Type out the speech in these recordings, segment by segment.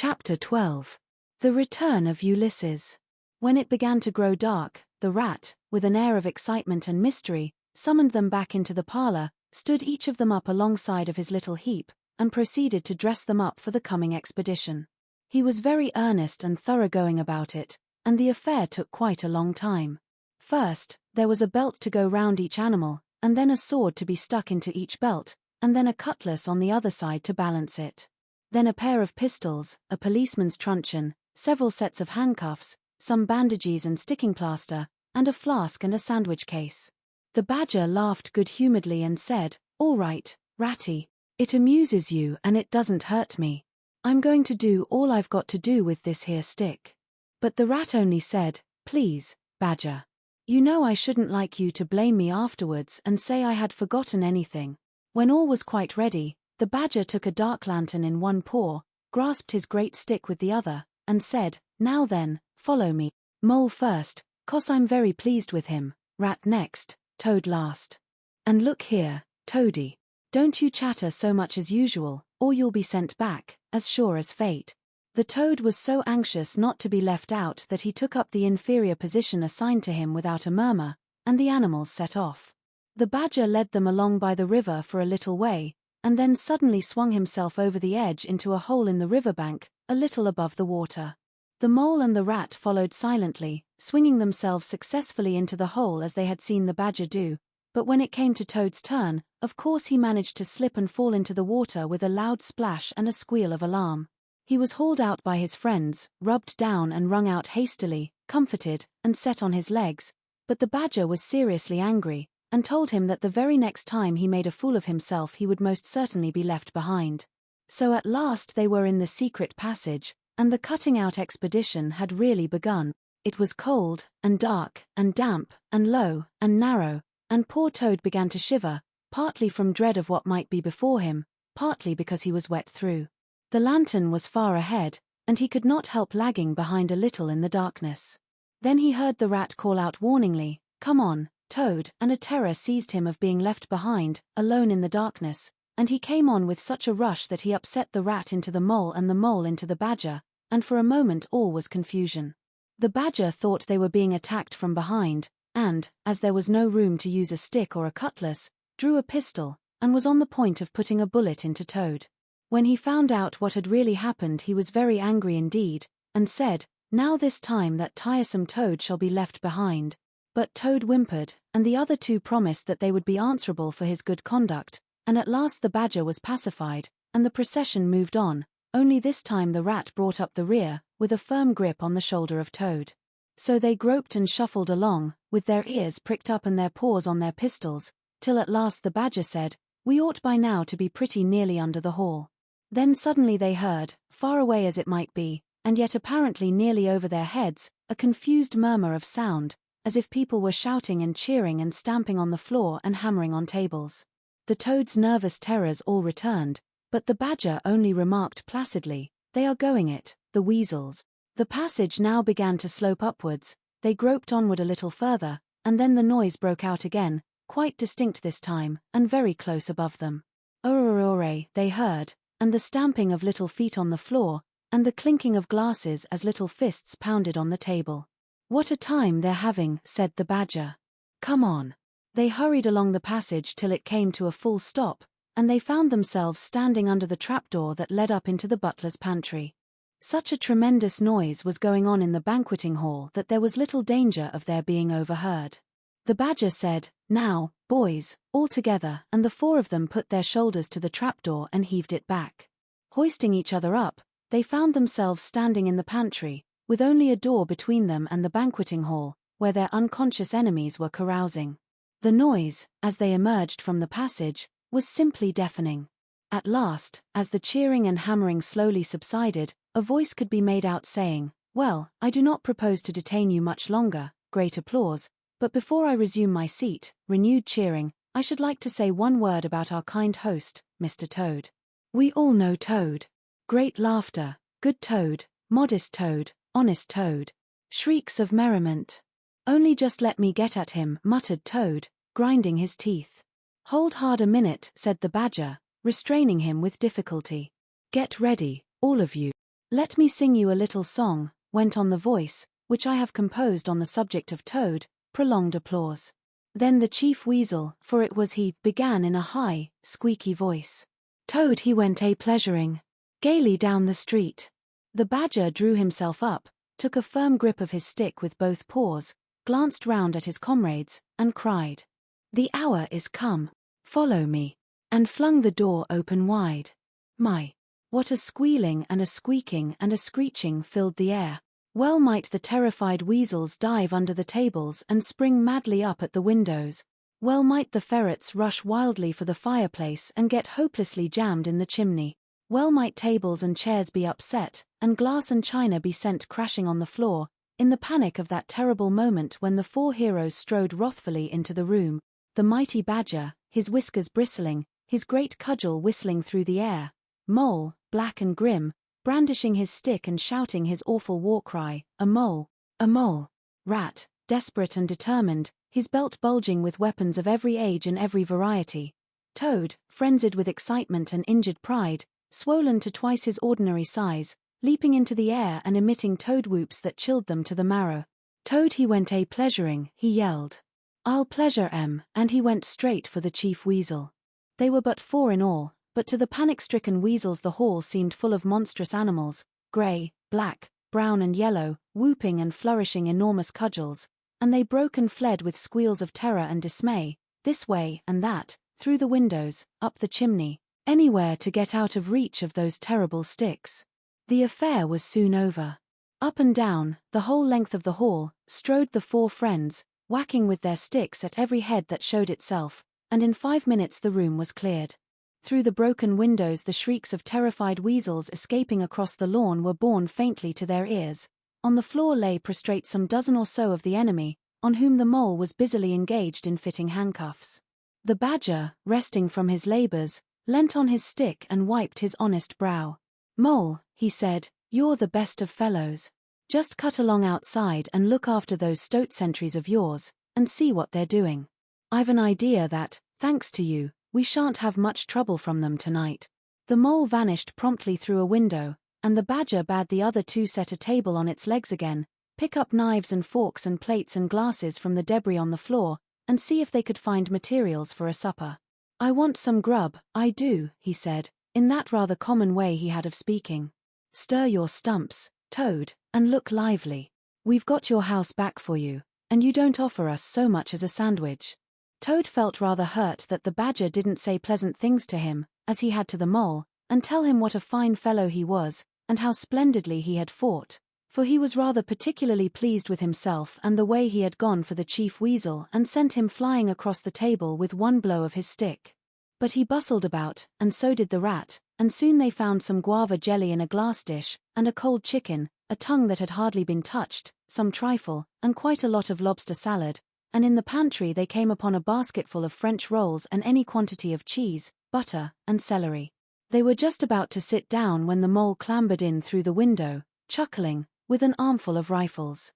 Chapter 12. The Return of Ulysses. When it began to grow dark, the rat, with an air of excitement and mystery, summoned them back into the parlor, stood each of them up alongside of his little heap, and proceeded to dress them up for the coming expedition. He was very earnest and thoroughgoing about it, and the affair took quite a long time. First, there was a belt to go round each animal, and then a sword to be stuck into each belt, and then a cutlass on the other side to balance it. Then a pair of pistols, a policeman's truncheon, several sets of handcuffs, some bandages and sticking plaster, and a flask and a sandwich case. The badger laughed good-humoredly and said, "All right, Ratty. It amuses you and it doesn't hurt me. I'm going to do all I've got to do with this here stick." But the rat only said, "Please, Badger. You know I shouldn't like you to blame me afterwards and say I had forgotten anything." When all was quite ready, the badger took a dark lantern in one paw, grasped his great stick with the other, and said, "Now then, follow me. Mole first, 'cause I'm very pleased with him, Rat next, Toad last. And look here, Toady. Don't you chatter so much as usual, or you'll be sent back, as sure as fate." The Toad was so anxious not to be left out that he took up the inferior position assigned to him without a murmur, and the animals set off. The badger led them along by the river for a little way, and then suddenly swung himself over the edge into a hole in the riverbank, a little above the water. The mole and the rat followed silently, swinging themselves successfully into the hole as they had seen the badger do, but when it came to Toad's turn, of course he managed to slip and fall into the water with a loud splash and a squeal of alarm. He was hauled out by his friends, rubbed down and wrung out hastily, comforted, and set on his legs, but the badger was seriously angry, and told him that the very next time he made a fool of himself he would most certainly be left behind. So at last they were in the secret passage, and the cutting-out expedition had really begun. It was cold, and dark, and damp, and low, and narrow, and poor Toad began to shiver, partly from dread of what might be before him, partly because he was wet through. The lantern was far ahead, and he could not help lagging behind a little in the darkness. Then he heard the rat call out warningly, "Come on, Toad," and a terror seized him of being left behind, alone in the darkness, and he came on with such a rush that he upset the rat into the mole and the mole into the badger, and for a moment all was confusion. The badger thought they were being attacked from behind, and, as there was no room to use a stick or a cutlass, drew a pistol, and was on the point of putting a bullet into Toad. When he found out what had really happened he was very angry indeed, and said, "Now this time that tiresome Toad shall be left behind." But Toad whimpered, and the other two promised that they would be answerable for his good conduct, and at last the badger was pacified, and the procession moved on, only this time the rat brought up the rear, with a firm grip on the shoulder of Toad. So they groped and shuffled along, with their ears pricked up and their paws on their pistols, till at last the badger said, "We ought by now to be pretty nearly under the hall." Then suddenly they heard, far away as it might be, and yet apparently nearly over their heads, a confused murmur of sound, as if people were shouting and cheering and stamping on the floor and hammering on tables. The Toad's nervous terrors all returned, but the badger only remarked placidly, "They are going it, the weasels." The passage now began to slope upwards, they groped onward a little further, and then the noise broke out again, quite distinct this time, and very close above them. "Ore," they heard, and the stamping of little feet on the floor, and the clinking of glasses as little fists pounded on the table. "What a time they're having," said the badger. "Come on." They hurried along the passage till it came to a full stop, and they found themselves standing under the trapdoor that led up into the butler's pantry. Such a tremendous noise was going on in the banqueting hall that there was little danger of their being overheard. The badger said, "Now, boys, all together," and the four of them put their shoulders to the trapdoor and heaved it back. Hoisting each other up, they found themselves standing in the pantry, with only a door between them and the banqueting hall, where their unconscious enemies were carousing. The noise, as they emerged from the passage, was simply deafening. At last, as the cheering and hammering slowly subsided, a voice could be made out saying, "Well, I do not propose to detain you much longer," great applause, "but before I resume my seat," renewed cheering, "I should like to say one word about our kind host, Mr. Toad. We all know Toad. Great laughter, good Toad, modest Toad, honest Toad." Shrieks of merriment. "Only just let me get at him," muttered Toad, grinding his teeth. "Hold hard a minute," said the badger, restraining him with difficulty. "Get ready, all of you. "Let me sing you a little song," went on the voice, "which I have composed on the subject of Toad." Prolonged applause. Then the chief weasel, for it was he, began in a high, squeaky voice. "Toad he went a-pleasuring gaily down the street." The badger drew himself up, took a firm grip of his stick with both paws, glanced round at his comrades, and cried, "The hour is come. Follow me," and flung the door open wide. My! What a squealing and a squeaking and a screeching filled the air. Well might the terrified weasels dive under the tables and spring madly up at the windows. Well might the ferrets rush wildly for the fireplace and get hopelessly jammed in the chimney. Well might tables and chairs be upset, and glass and china be sent crashing on the floor, in the panic of that terrible moment when the four heroes strode wrathfully into the room. The mighty badger, his whiskers bristling, his great cudgel whistling through the air. Mole, black and grim, brandishing his stick and shouting his awful war cry, "A mole! A mole!" Rat, desperate and determined, his belt bulging with weapons of every age and every variety. Toad, frenzied with excitement and injured pride, swollen to twice his ordinary size, leaping into the air and emitting toad whoops that chilled them to the marrow. "Toad he went a-pleasuring," he yelled. "I'll pleasure 'em," and he went straight for the chief weasel. They were but 4 in all, but to the panic-stricken weasels the hall seemed full of monstrous animals, grey, black, brown and yellow, whooping and flourishing enormous cudgels, and they broke and fled with squeals of terror and dismay, this way and that, through the windows, up the chimney, anywhere to get out of reach of those terrible sticks. The affair was soon over. Up and down, the whole length of the hall, strode the 4 friends, whacking with their sticks at every head that showed itself, and in 5 minutes the room was cleared. Through the broken windows the shrieks of terrified weasels escaping across the lawn were borne faintly to their ears. On the floor lay prostrate some dozen or so of the enemy, on whom the mole was busily engaged in fitting handcuffs. The badger, resting from his labors, leant on his stick and wiped his honest brow. "Mole," he said, "you're the best of fellows. Just cut along outside and look after those stoat sentries of yours, and see what they're doing. I've an idea that, thanks to you, we shan't have much trouble from them tonight." The mole vanished promptly through a window, and the badger bade the other 2 set a table on its legs again, pick up knives and forks and plates and glasses from the debris on the floor, and see if they could find materials for a supper. "I want some grub, I do," he said, in that rather common way he had of speaking. "Stir your stumps, Toad, and look lively. We've got your house back for you, and you don't offer us so much as a sandwich." Toad felt rather hurt that the badger didn't say pleasant things to him, as he had to the mole, and tell him what a fine fellow he was, and how splendidly he had fought, for he was rather particularly pleased with himself and the way he had gone for the chief weasel and sent him flying across the table with one blow of his stick. But he bustled about, and so did the rat, and soon they found some guava jelly in a glass dish, and a cold chicken, a tongue that had hardly been touched, some trifle, and quite a lot of lobster salad, and in the pantry they came upon a basketful of French rolls and any quantity of cheese, butter, and celery. They were just about to sit down when the mole clambered in through the window, chuckling, with an armful of rifles.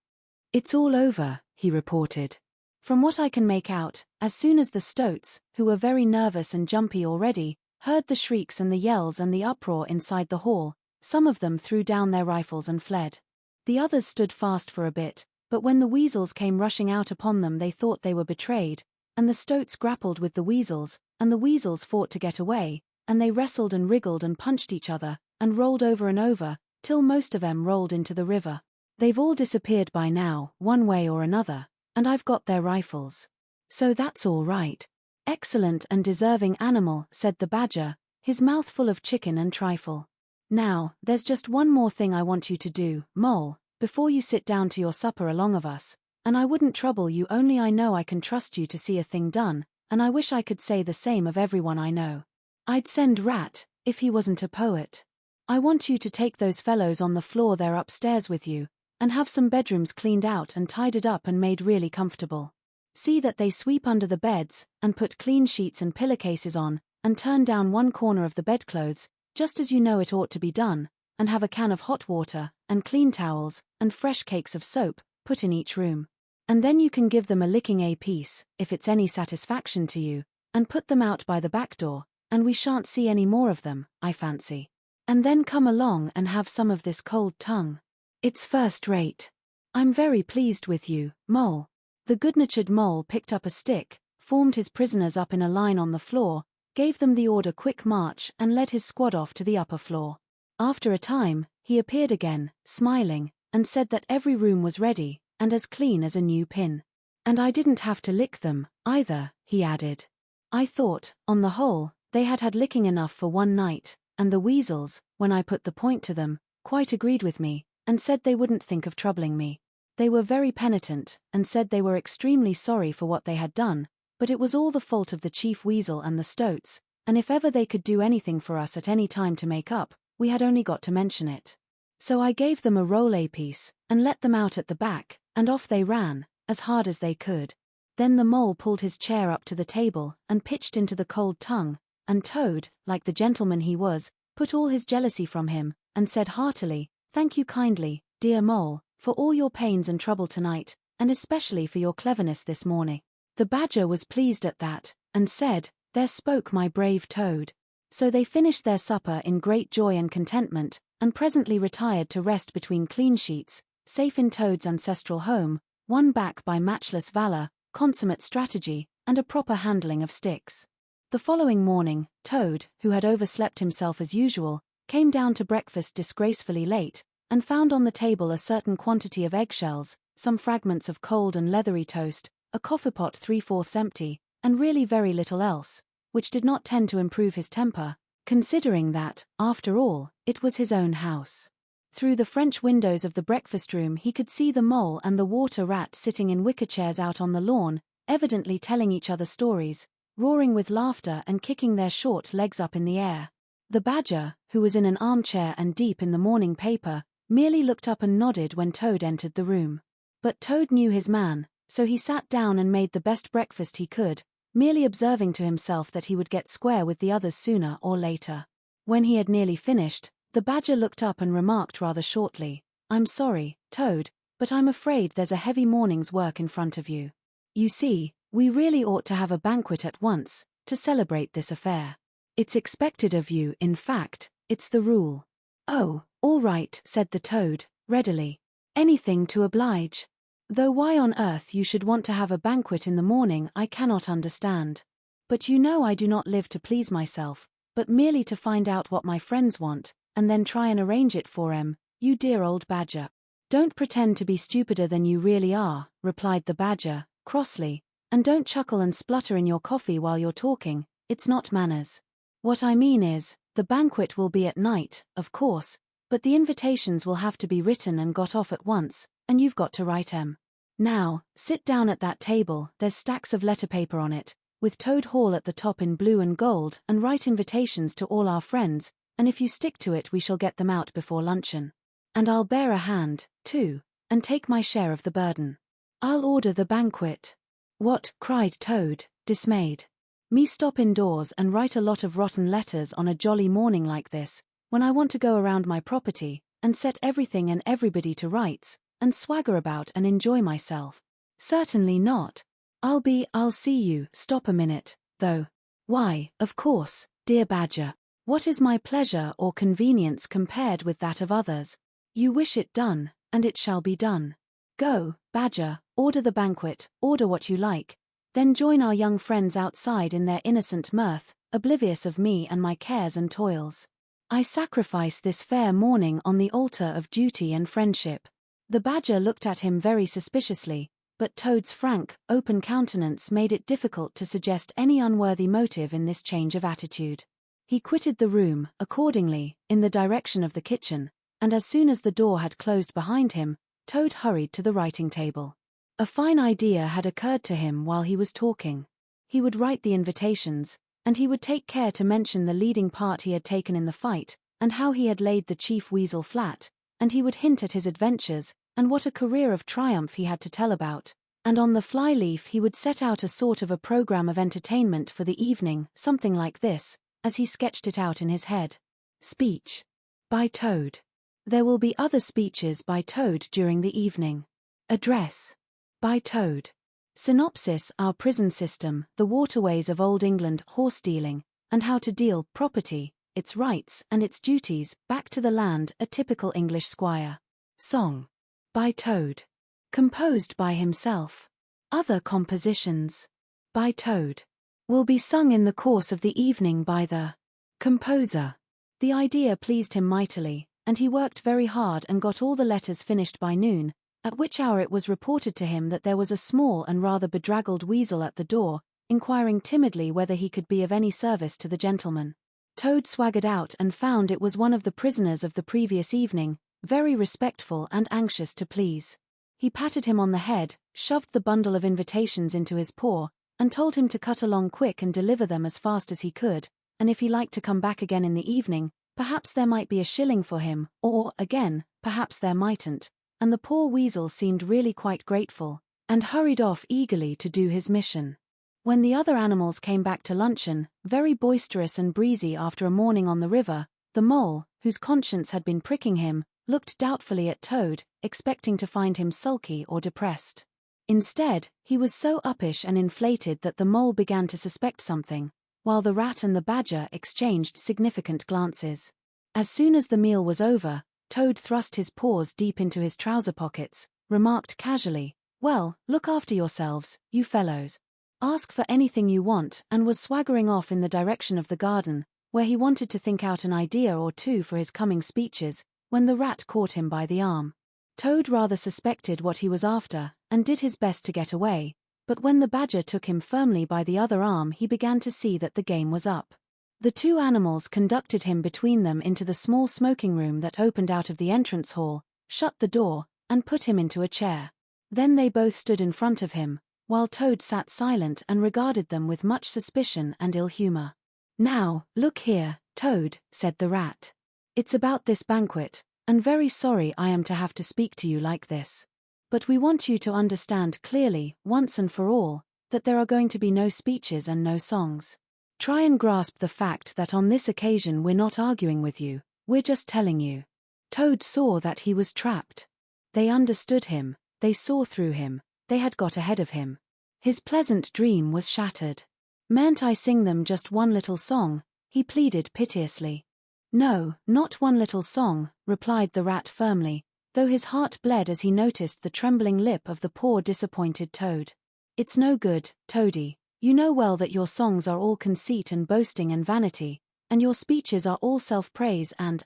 "It's all over," he reported. "From what I can make out, as soon as the stoats, who were very nervous and jumpy already, heard the shrieks and the yells and the uproar inside the hall, some of them threw down their rifles and fled. The others stood fast for a bit, but when the weasels came rushing out upon them they thought they were betrayed, and the stoats grappled with the weasels, and the weasels fought to get away, and they wrestled and wriggled and punched each other, and rolled over and over, till most of 'em rolled into the river. They've all disappeared by now, one way or another, and I've got their rifles. So that's all right." "Excellent and deserving animal," said the badger, his mouth full of chicken and trifle. "Now, there's just one more thing I want you to do, Mole, before you sit down to your supper along of us, and I wouldn't trouble you only I know I can trust you to see a thing done, and I wish I could say the same of everyone I know. I'd send Rat, if he wasn't a poet. I want you to take those fellows on the floor there upstairs with you, and have some bedrooms cleaned out and tidied up and made really comfortable. See that they sweep under the beds, and put clean sheets and pillowcases on, and turn down one corner of the bedclothes, just as you know it ought to be done, and have a can of hot water, and clean towels, and fresh cakes of soap, put in each room. And then you can give them a licking apiece, if it's any satisfaction to you, and put them out by the back door, and we shan't see any more of them, I fancy. And then come along and have some of this cold tongue. It's first rate. I'm very pleased with you, Mole. The good-natured Mole picked up a stick, formed his prisoners up in a line on the floor, gave them the order quick march and led his squad off to the upper floor. After a time, he appeared again, smiling, and said that every room was ready, and as clean as a new pin. And I didn't have to lick them, either, he added. I thought, on the whole, they had had licking enough for one night, and the weasels, when I put the point to them, quite agreed with me, and said they wouldn't think of troubling me. They were very penitent, and said they were extremely sorry for what they had done, but it was all the fault of the chief weasel and the stoats, and if ever they could do anything for us at any time to make up, we had only got to mention it. So I gave them a roll-a piece, and let them out at the back, and off they ran, as hard as they could. Then the Mole pulled his chair up to the table, and pitched into the cold tongue, and Toad, like the gentleman he was, put all his jealousy from him, and said heartily, "Thank you kindly, dear Mole, for all your pains and trouble tonight, and especially for your cleverness this morning." The Badger was pleased at that, and said, "There spoke my brave Toad." So they finished their supper in great joy and contentment, and presently retired to rest between clean sheets, safe in Toad's ancestral home, won back by matchless valor, consummate strategy, and a proper handling of sticks. The following morning, Toad, who had overslept himself as usual, came down to breakfast disgracefully late, and found on the table a certain quantity of eggshells, some fragments of cold and leathery toast, a coffee-pot 3/4 empty, and really very little else, which did not tend to improve his temper, considering that, after all, it was his own house. Through the French windows of the breakfast room he could see the Mole and the Water Rat sitting in wicker chairs out on the lawn, evidently telling each other stories, roaring with laughter and kicking their short legs up in the air. The Badger, who was in an armchair and deep in the morning paper, merely looked up and nodded when Toad entered the room. But Toad knew his man, so he sat down and made the best breakfast he could, merely observing to himself that he would get square with the others sooner or later. When he had nearly finished, the Badger looked up and remarked rather shortly, "I'm sorry, Toad, but I'm afraid there's a heavy morning's work in front of you. You see, we really ought to have a banquet at once, to celebrate this affair. It's expected of you, in fact, it's the rule." "Oh, all right," said the Toad, readily. "Anything to oblige. Though why on earth you should want to have a banquet in the morning I cannot understand. But you know I do not live to please myself, but merely to find out what my friends want, and then try and arrange it for 'em, you dear old Badger." "Don't pretend to be stupider than you really are," replied the Badger, crossly, "and don't chuckle and splutter in your coffee while you're talking, it's not manners. What I mean is, the banquet will be at night, of course, but the invitations will have to be written and got off at once, and you've got to write 'em. Now, sit down at that table, there's stacks of letter paper on it, with Toad Hall at the top in blue and gold, and write invitations to all our friends, and if you stick to it we shall get them out before luncheon. And I'll bear a hand, too, and take my share of the burden. I'll order the banquet." "What?" cried Toad, dismayed. "Me stop indoors and write a lot of rotten letters on a jolly morning like this, when I want to go around my property, and set everything and everybody to rights, and swagger about and enjoy myself? Certainly not. I'll see you." "Stop a minute, though. Why, of course, dear Badger. What is my pleasure or convenience compared with that of others? You wish it done, and it shall be done. Go, Badger, order the banquet, order what you like, then join our young friends outside in their innocent mirth, oblivious of me and my cares and toils. I sacrifice this fair morning on the altar of duty and friendship." The Badger looked at him very suspiciously, but Toad's frank, open countenance made it difficult to suggest any unworthy motive in this change of attitude. He quitted the room, accordingly, in the direction of the kitchen, and as soon as the door had closed behind him, Toad hurried to the writing table. A fine idea had occurred to him while he was talking. He would write the invitations, and he would take care to mention the leading part he had taken in the fight, and how he had laid the chief weasel flat, and he would hint at his adventures, and what a career of triumph he had to tell about, and on the fly-leaf he would set out a sort of a program of entertainment for the evening, something like this, as he sketched it out in his head. Speech. By Toad. There will be other speeches by Toad during the evening. Address. By Toad. Synopsis: our prison system, the waterways of Old England, horse dealing, and how to deal property, its rights and its duties, back to the land, a typical English squire. Song. By Toad. Composed by himself. Other compositions. By Toad. Will be sung in the course of the evening by the composer. The idea pleased him mightily, and he worked very hard and got all the letters finished by noon, at which hour it was reported to him that there was a small and rather bedraggled weasel at the door, inquiring timidly whether he could be of any service to the gentleman. Toad swaggered out and found it was one of the prisoners of the previous evening, very respectful and anxious to please. He patted him on the head, shoved the bundle of invitations into his paw, and told him to cut along quick and deliver them as fast as he could, and if he liked to come back again in the evening, perhaps there might be a shilling for him, or, again, perhaps there mightn't, and the poor weasel seemed really quite grateful, and hurried off eagerly to do his mission. When the other animals came back to luncheon, very boisterous and breezy after a morning on the river, the mole, whose conscience had been pricking him, looked doubtfully at Toad, expecting to find him sulky or depressed. Instead, he was so uppish and inflated that the mole began to suspect something, while the rat and the badger exchanged significant glances. As soon as the meal was over, Toad thrust his paws deep into his trouser pockets, remarked casually, "Well, look after yourselves, you fellows. Ask for anything you want," and was swaggering off in the direction of the garden, where he wanted to think out an idea or two for his coming speeches, when the rat caught him by the arm. Toad rather suspected what he was after, and did his best to get away, but when the badger took him firmly by the other arm he began to see that the game was up. The two animals conducted him between them into the small smoking room that opened out of the entrance hall, shut the door, and put him into a chair. Then they both stood in front of him, while Toad sat silent and regarded them with much suspicion and ill humor. "Now, look here, Toad," said the rat. "It's about this banquet, and very sorry I am to have to speak to you like this. But we want you to understand clearly, once and for all, that there are going to be no speeches and no songs. Try and grasp the fact that on this occasion we're not arguing with you, we're just telling you." Toad saw that he was trapped. They understood him, they saw through him, they had got ahead of him. His pleasant dream was shattered. "Mayn't I sing them just one little song?" he pleaded piteously. "No, not one little song," replied the rat firmly, though his heart bled as he noticed the trembling lip of the poor disappointed Toad. "It's no good, Toady. You know well that your songs are all conceit and boasting and vanity, and your speeches are all self-praise and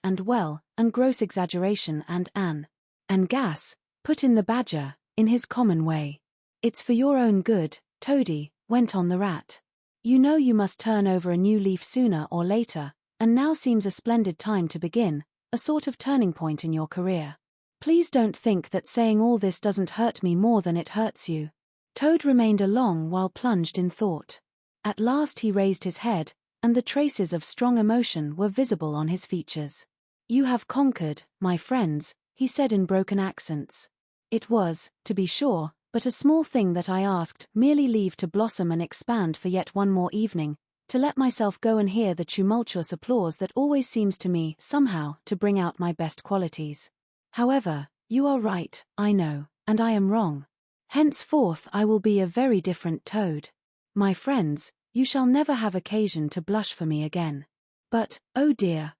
gross exaggeration and gas," put in the badger, in his common way. "It's for your own good, Toady," went on the rat. "You know you must turn over a new leaf sooner or later, and now seems a splendid time to begin, a sort of turning point in your career. Please don't think that saying all this doesn't hurt me more than it hurts you." Toad remained a long while plunged in thought. At last he raised his head, and the traces of strong emotion were visible on his features. "You have conquered, my friends," he said in broken accents. "It was, to be sure, but a small thing that I asked, merely leave to blossom and expand for yet one more evening, to let myself go and hear the tumultuous applause that always seems to me, somehow, to bring out my best qualities. However, you are right, I know, and I am wrong. Henceforth I will be a very different Toad. My friends, you shall never have occasion to blush for me again. But, oh dear,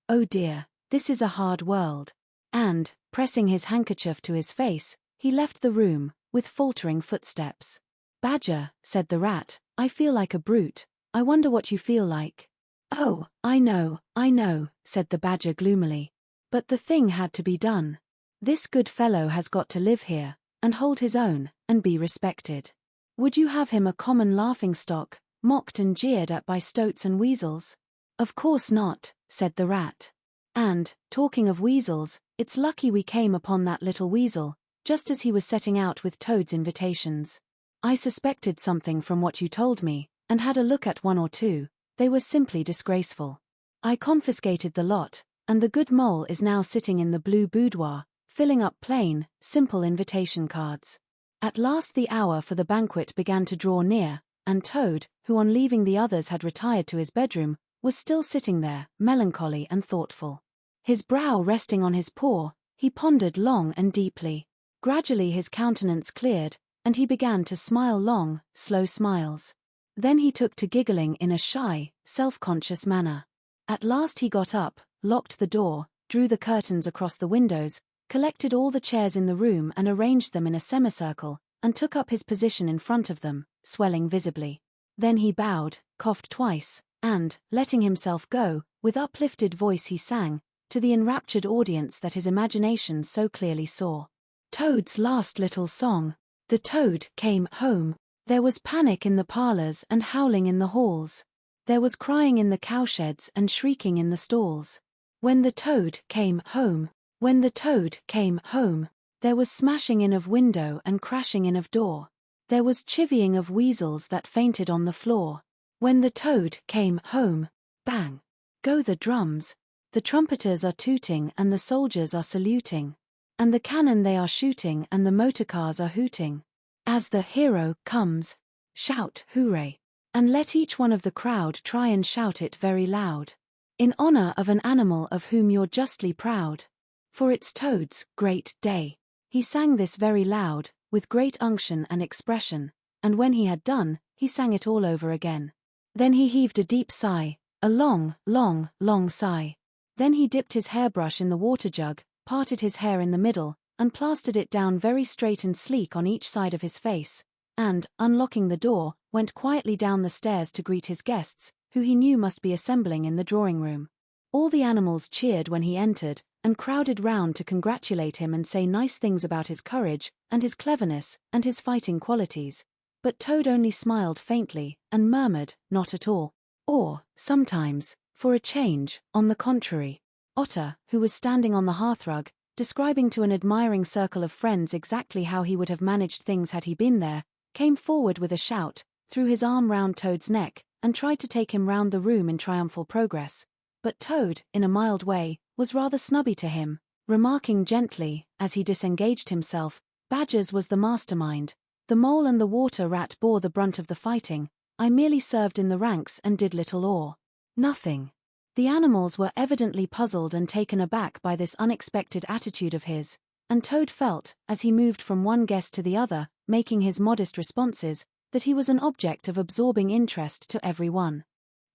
this is a hard world." And, pressing his handkerchief to his face, he left the room, with faltering footsteps. "Badger," said the rat, "I feel like a brute. I wonder what you feel like." "Oh, I know," said the badger gloomily. "But the thing had to be done. This good fellow has got to live here, and hold his own, and be respected. Would you have him a common laughing-stock, mocked and jeered at by stoats and weasels?" "Of course not," said the rat. "And, talking of weasels, it's lucky we came upon that little weasel, just as he was setting out with Toad's invitations. I suspected something from what you told me, and had a look at one or two. They were simply disgraceful. I confiscated the lot, and the good mole is now sitting in the blue boudoir, filling up plain, simple invitation cards." At last the hour for the banquet began to draw near, and Toad, who on leaving the others had retired to his bedroom, was still sitting there, melancholy and thoughtful. His brow resting on his paw, he pondered long and deeply. Gradually his countenance cleared, and he began to smile long, slow smiles. Then he took to giggling in a shy, self-conscious manner. At last he got up, locked the door, drew the curtains across the windows, collected all the chairs in the room and arranged them in a semicircle, and took up his position in front of them, swelling visibly. Then he bowed, coughed twice, and, letting himself go, with uplifted voice he sang, to the enraptured audience that his imagination so clearly saw. Toad's last little song. The toad came home. There was panic in the parlors and howling in the halls. There was crying in the cowsheds and shrieking in the stalls. When the toad came home, when the toad came home, there was smashing in of window and crashing in of door. There was chivying of weasels that fainted on the floor. When the toad came home, bang! Go the drums. The trumpeters are tooting and the soldiers are saluting. And the cannon they are shooting and the motorcars are hooting. As the hero comes, shout hooray! And let each one of the crowd try and shout it very loud. In honor of an animal of whom you're justly proud. For it's Toad's great day. He sang this very loud, with great unction and expression, and when he had done, he sang it all over again. Then he heaved a deep sigh, a long, long, long sigh. Then he dipped his hairbrush in the water jug, parted his hair in the middle, and plastered it down very straight and sleek on each side of his face, and, unlocking the door, went quietly down the stairs to greet his guests, who he knew must be assembling in the drawing-room. All the animals cheered when he entered, and crowded round to congratulate him and say nice things about his courage, and his cleverness, and his fighting qualities. But Toad only smiled faintly, and murmured, not at all. Or, sometimes, for a change, on the contrary. Otter, who was standing on the hearthrug, describing to an admiring circle of friends exactly how he would have managed things had he been there, came forward with a shout, threw his arm round Toad's neck, and tried to take him round the room in triumphal progress. But Toad, in a mild way, was rather snubby to him, remarking gently, as he disengaged himself, Badger's was the mastermind. The mole and the water rat bore the brunt of the fighting. I merely served in the ranks and did little or nothing. The animals were evidently puzzled and taken aback by this unexpected attitude of his, and Toad felt, as he moved from one guest to the other, making his modest responses, that he was an object of absorbing interest to every one.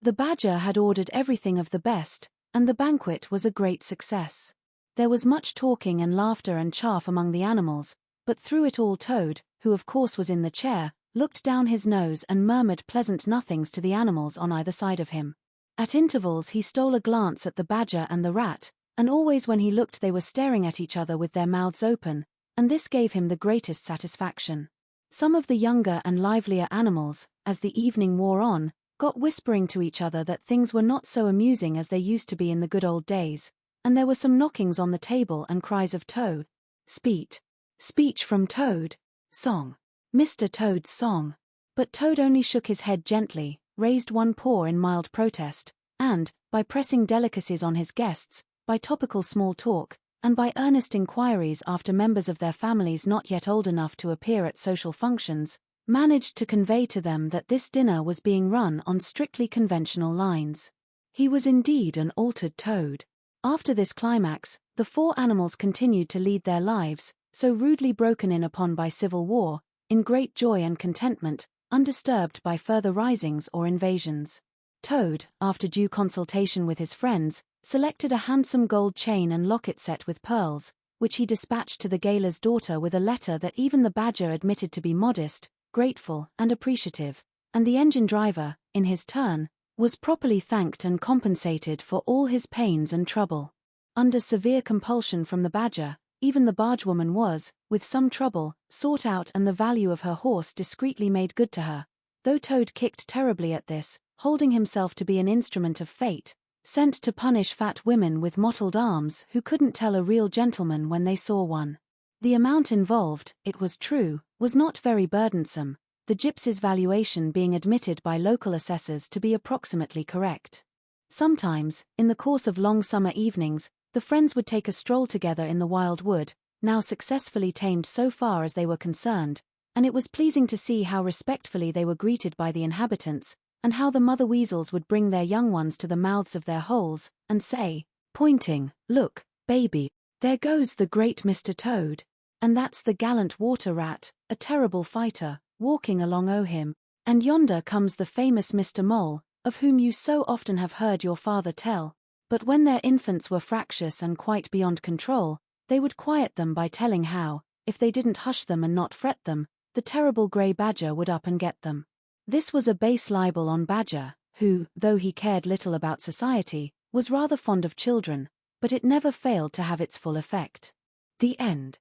The Badger had ordered everything of the best, and the banquet was a great success. There was much talking and laughter and chaff among the animals, but through it all Toad, who of course was in the chair, looked down his nose and murmured pleasant nothings to the animals on either side of him. At intervals he stole a glance at the Badger and the rat, and always when he looked they were staring at each other with their mouths open, and this gave him the greatest satisfaction. Some of the younger and livelier animals, as the evening wore on, got whispering to each other that things were not so amusing as they used to be in the good old days, and there were some knockings on the table and cries of Toad. Speech from Toad. Song. Mr. Toad's song. But Toad only shook his head gently, raised one paw in mild protest, and, by pressing delicacies on his guests, by topical small talk, and by earnest inquiries after members of their families not yet old enough to appear at social functions, managed to convey to them that this dinner was being run on strictly conventional lines. He was indeed an altered Toad. After this climax, the four animals continued to lead their lives, so rudely broken in upon by civil war, in great joy and contentment, undisturbed by further risings or invasions. Toad, after due consultation with his friends, selected a handsome gold chain and locket set with pearls, which he dispatched to the gaoler's daughter with a letter that even the Badger admitted to be modest, grateful, and appreciative, and the engine driver, in his turn, was properly thanked and compensated for all his pains and trouble. Under severe compulsion from the Badger, even the bargewoman was, with some trouble, sought out and the value of her horse discreetly made good to her, though Toad kicked terribly at this, holding himself to be an instrument of fate, sent to punish fat women with mottled arms who couldn't tell a real gentleman when they saw one. The amount involved, it was true, was not very burdensome, the gypsy's valuation being admitted by local assessors to be approximately correct. Sometimes, in the course of long summer evenings, the friends would take a stroll together in the wild wood, now successfully tamed so far as they were concerned, and it was pleasing to see how respectfully they were greeted by the inhabitants, and how the mother weasels would bring their young ones to the mouths of their holes, and say, pointing, "Look, baby, there goes the great Mr. Toad, and that's the gallant water rat, a terrible fighter, walking along o' him, and yonder comes the famous Mr. Mole, of whom you so often have heard your father tell, but when their infants were fractious and quite beyond control, they would quiet them by telling how, if they didn't hush them and not fret them, the terrible grey badger would up and get them. This was a base libel on Badger, who, though he cared little about society, was rather fond of children, but it never failed to have its full effect. The end.